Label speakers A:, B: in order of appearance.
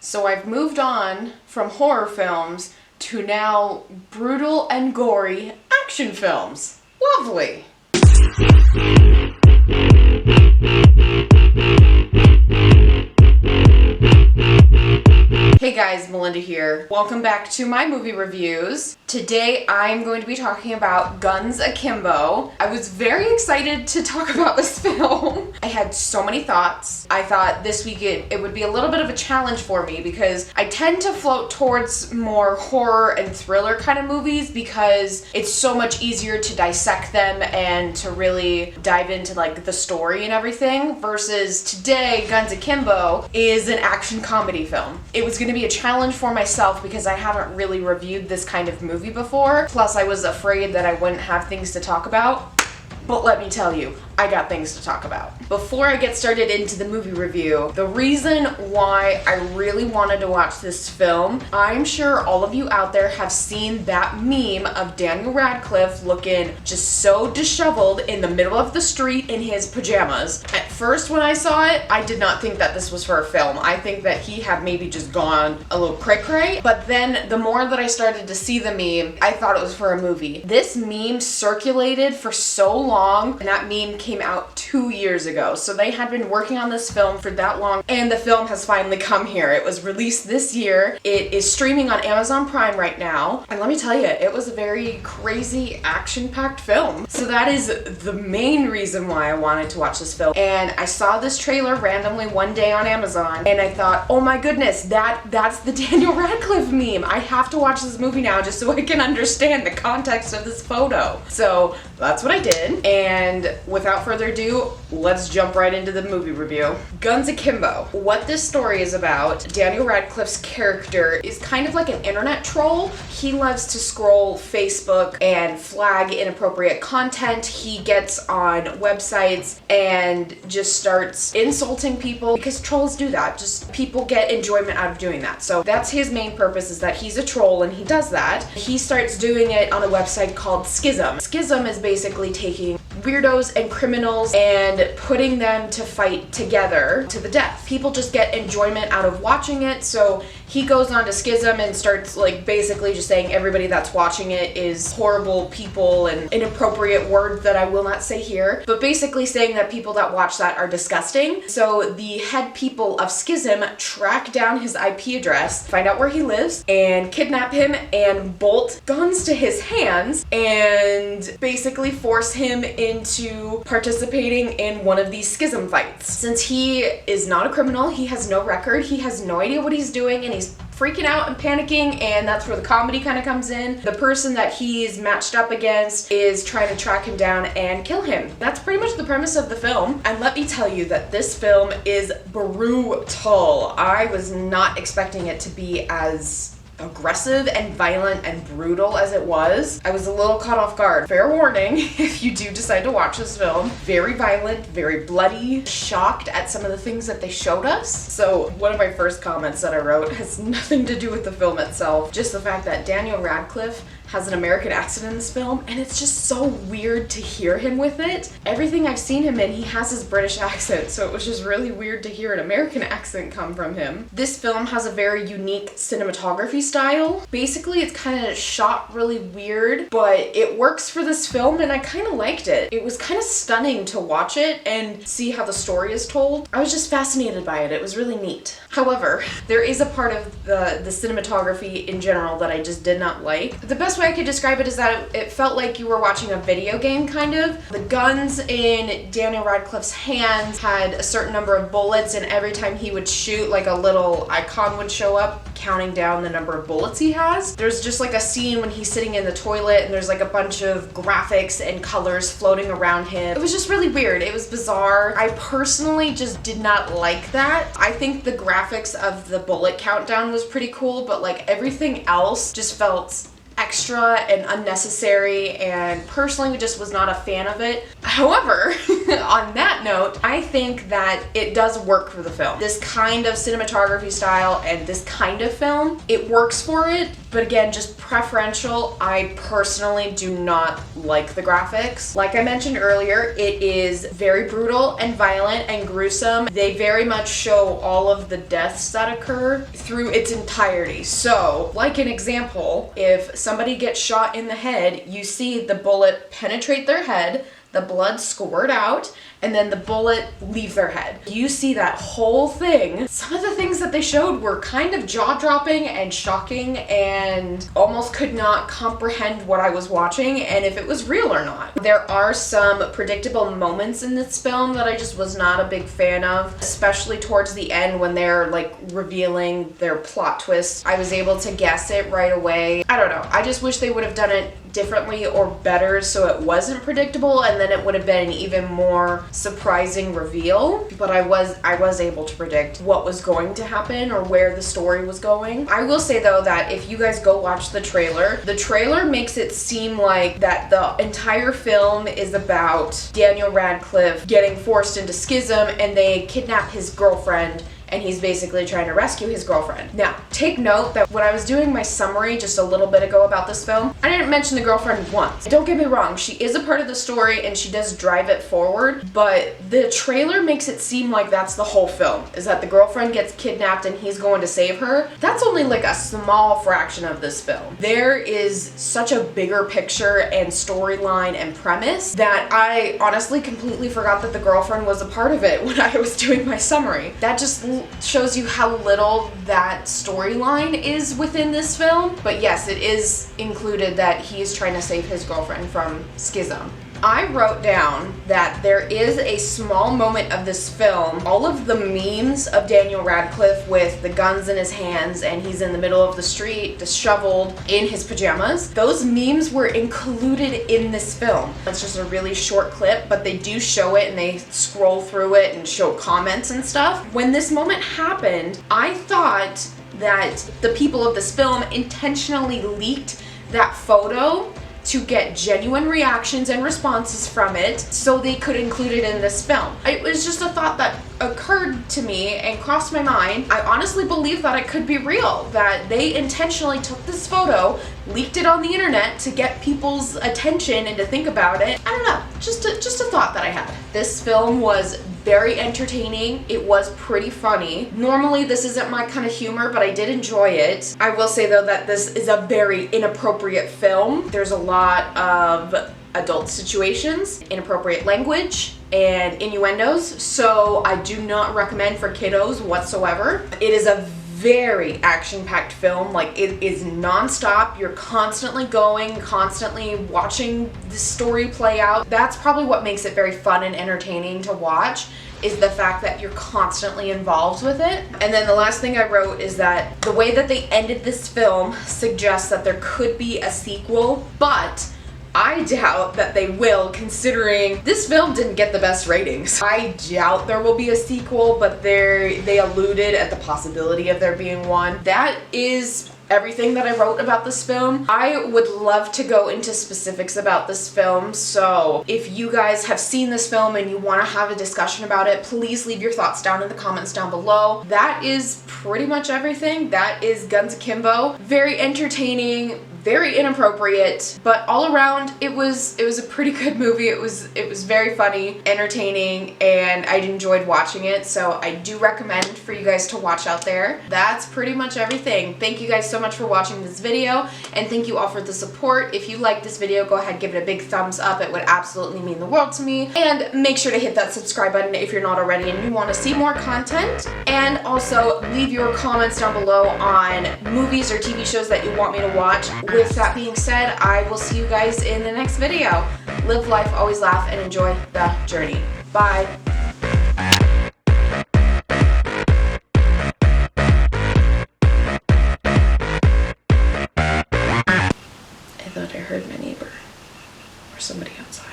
A: So I've moved on from horror films to now brutal and gory action films. Lovely. Hey guys, Melinda here. Welcome back to my movie reviews. Today I'm going to be talking about Guns Akimbo. I was very excited to talk about this film. I had so many thoughts. I thought this week it would be a little bit of a challenge for me because I tend to float towards more horror and thriller kind of movies because it's so much easier to dissect them and to really dive into like the story and everything, versus today Guns Akimbo is an action comedy film. It was going to be a challenge for myself because I haven't really reviewed this kind of movie before. Plus, I was afraid that I wouldn't have things to talk about. But let me tell you, I got things to talk about. Before I get started into the movie review, the reason why I really wanted to watch this film, I'm sure all of you out there have seen that meme of Daniel Radcliffe looking just so disheveled in the middle of the street in his pajamas. At first when I saw it, I did not think that this was for a film. I think that he had maybe just gone a little cray-cray, but then the more that I started to see the meme, I thought it was for a movie. This meme circulated for so long, and that meme came out 2 years ago. So they had been working on this film for that long, and the film has finally come here. It was released this year. It is streaming on Amazon Prime right now. And let me tell you, it was a very crazy, action-packed film. So that is the main reason why I wanted to watch this film. And I saw this trailer randomly one day on Amazon, and I thought, oh my goodness, that's the Daniel Radcliffe meme. I have to watch this movie now just so I can understand the context of this photo. So that's what I did. And without further ado, let's jump right into the movie review. Guns Akimbo. What this story is about, Daniel Radcliffe's character is kind of like an internet troll. He loves to scroll Facebook and flag inappropriate content. He gets on websites and just starts insulting people because trolls do that. Just people get enjoyment out of doing that. So that's his main purpose, is that he's a troll and he does that. He starts doing it on a website called Schism. Schism is basically taking weirdos and criminals and putting them to fight together to the death. People just get enjoyment out of watching it, so he goes on to Schism and starts like basically just saying everybody that's watching it is horrible people and inappropriate words that I will not say here, but basically saying that people that watch that are disgusting. So the head people of Schism track down his IP address, find out where he lives, and kidnap him and bolt guns to his hands and basically force him into participating in one of these Schism fights. Since he is not a criminal, he has no record, he has no idea what he's doing, and he's freaking out and panicking, and that's where the comedy kind of comes in. The person that he's matched up against is trying to track him down and kill him. That's pretty much the premise of the film, and let me tell you that this film is brutal. I was not expecting it to be as aggressive and violent and brutal as it was. I was a little caught off guard. Fair warning, if you do decide to watch this film. Very violent, very bloody, shocked at some of the things that they showed us. So one of my first comments that I wrote has nothing to do with the film itself, just the fact that Daniel Radcliffe has an American accent in this film, and it's just so weird to hear him with it. Everything I've seen him in, he has his British accent, so it was just really weird to hear an American accent come from him. This film has a very unique cinematography style. Basically, it's kind of shot really weird, but it works for this film, and I kind of liked it. It was kind of stunning to watch it and see how the story is told. I was just fascinated by it. It was really neat. However, there is a part of the cinematography in general that I just did not like. The best way I could describe it is that it felt like you were watching a video game, kind of. The guns in Daniel Radcliffe's hands had a certain number of bullets, and every time he would shoot, like a little icon would show up counting down the number of bullets he has. There's just like a scene when he's sitting in the toilet and there's like a bunch of graphics and colors floating around him. It was just really weird. It was bizarre. I personally just did not like that. I think the graphics of the bullet countdown was pretty cool, but like everything else just felt extra and unnecessary, and personally just was not a fan of it. However, on that note, I think that it does work for the film. This kind of cinematography style and this kind of film, it works for it, but again, just preferential. I personally do not like the graphics. Like I mentioned earlier, it is very brutal and violent and gruesome. They very much show all of the deaths that occur through its entirety. So, like an example, if somebody gets shot in the head, you see the bullet penetrate their head, the blood squirt out, and then the bullet leave their head. You see that whole thing. Some of the things that they showed were kind of jaw-dropping and shocking, and almost could not comprehend what I was watching and if it was real or not. There are some predictable moments in this film that I just was not a big fan of, especially towards the end when they're like revealing their plot twists. I was able to guess it right away. I don't know. I just wish they would have done it differently or better so it wasn't predictable, and then it would have been an even more surprising reveal. But I was able to predict what was going to happen or where the story was going. I will say though that if you guys go watch the trailer makes it seem like that the entire film is about Daniel Radcliffe getting forced into schism and they kidnap his girlfriend, and he's basically trying to rescue his girlfriend. Now, take note that when I was doing my summary just a little bit ago about this film, I didn't mention the girlfriend once. Don't get me wrong, she is a part of the story and she does drive it forward, but the trailer makes it seem like that's the whole film, is that the girlfriend gets kidnapped and he's going to save her. That's only like a small fraction of this film. There is such a bigger picture and storyline and premise that I honestly completely forgot that the girlfriend was a part of it when I was doing my summary. That just shows you how little that storyline is within this film. But yes, it is included that he's trying to save his girlfriend from schism. I wrote down that there is a small moment of this film, all of the memes of Daniel Radcliffe with the guns in his hands and he's in the middle of the street, disheveled, in his pajamas. Those memes were included in this film. It's just a really short clip, but they do show it and they scroll through it and show comments and stuff. When this moment happened, I thought that the people of this film intentionally leaked that photo to get genuine reactions and responses from it so they could include it in this film. It was just a thought that occurred to me and crossed my mind. I honestly believe that it could be real, that they intentionally took this photo, leaked it on the internet to get people's attention and to think about it. I don't know, just a thought that I had. This film was very entertaining. It was pretty funny. Normally this isn't my kind of humor, but I did enjoy it. I will say though that this is a very inappropriate film. There's a lot of adult situations, inappropriate language, and innuendos, so I do not recommend for kiddos whatsoever. It is a very action-packed film. Like, it is non-stop. You're constantly going, constantly watching the story play out. That's probably what makes it very fun and entertaining to watch, is the fact that you're constantly involved with it. And then the last thing I wrote is that the way that they ended this film suggests that there could be a sequel, but I doubt that they will, considering this film didn't get the best ratings. I doubt there will be a sequel, but they alluded at the possibility of there being one. That is everything that I wrote about this film. I would love to go into specifics about this film, so if you guys have seen this film and you want to have a discussion about it, please leave your thoughts down in the comments down below. That is pretty much everything. That is Guns Akimbo. Very entertaining, very inappropriate, but all around it was a pretty good movie. It was very funny, entertaining, and I enjoyed watching it, so I do recommend for you guys to watch out there. That's pretty much everything. Thank you guys so much for watching this video, and thank you all for the support. If you like this video, go ahead, give it a big thumbs up. It would absolutely mean the world to me. And make sure to hit that subscribe button if you're not already and you want to see more content. And also leave your comments down below on movies or TV shows that you want me to watch. With that being said, I will see you guys in the next video. Live life, always laugh, and enjoy the journey. Bye. I thought I heard my neighbor or somebody outside.